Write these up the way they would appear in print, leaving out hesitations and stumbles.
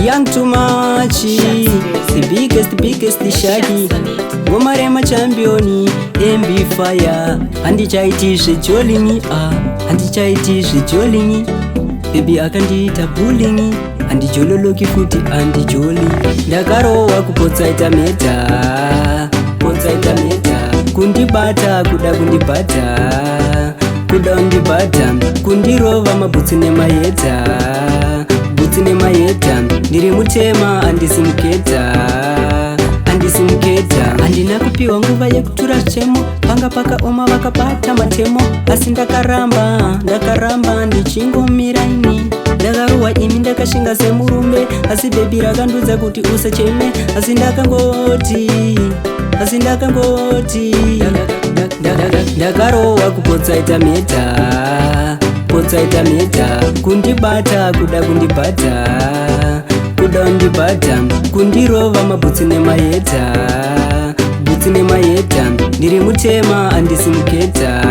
young too much, the biggest shaggy, Gomarema championi, MB fire, handichaiti zvejolingi, handichaiti zvejolingi, baby akandiita bullying, handijololoki futi handijoli, ndakarowa kupotsaita meta, potsaita meta, kundibata kuda kundibata, kuda undibata, kundirova mabhutsi nemayeta, bhutsi nemayeta, ndiri mutema handisi muketa, handisi muketa, handina kupiwa nguva yekutura zvitemo, panga pakaoma vakabata matemo, asi ndakaramba ndichingomiraini, ndakarohwa imi ndakashinga semurume, asi bebi rakandudza kuti usacheme, asi ndakangoti ndakarohwa kupotsaita meta, potsaita meta, kundibata kuda kundibata, kuda undibata, kundirova mabhutsi nemayeta, bhutsi nemayeta, ndiri mutema handisi muketa,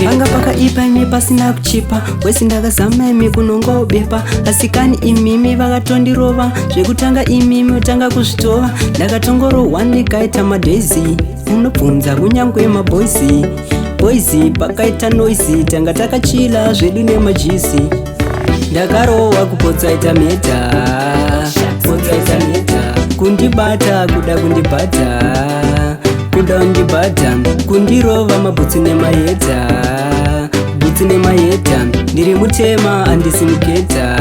panga pakaipa imi pasina kuchipa, wesi ndakazama imi kunongobepa, asikani imimi vakatondirova, zvekutanga imimi utanga kuzvitova, ndakatongorohwa ndikaita madhaisy, unobvunza kunyangwe maboisi, boisi pakaita noisi, tanga takachila zvedu nemajisi, ndakarohwa kupotsaita meta, potsaita meta, kundibata kuda kundibata, kuda undibata, kundirova mabhutsi nemayeta, bhutsi nemayeta, ndiri mutema handisi muketa,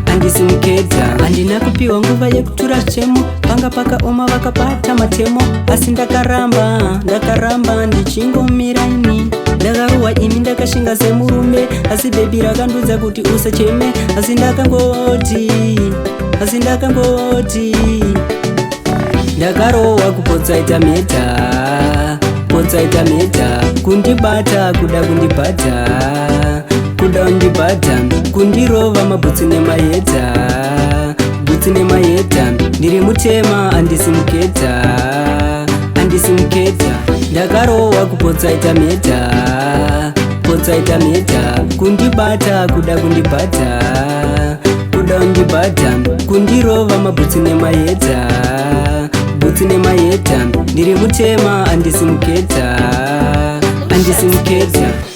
handisi muketa, handina kupiwa nguva yekutura zvitemo, panga pakaoma vakabata matemo, asi ndakaramba ndichingomiraini, ndakarohwa imi ndakashinga semurume, asi bebi rakandudza kuti usacheme, asi ndakangoti ndakarohwa kupotsaita meta, potsaita meta, kundibata kuda kundibata, kuda undibata, kundirova mabhutsi nemayeta, bhutsi nemayeta, ndiri mutema handisi muketa, handisi muketa, ndakarohwa kupotsaita meta, potsaita meta, kundibata kuda kundibata, kuda undibata, kundirova mabhutsi nemayeta, bhutsi nemayeta, ndiri mutema handisi muketa, handisi muketa.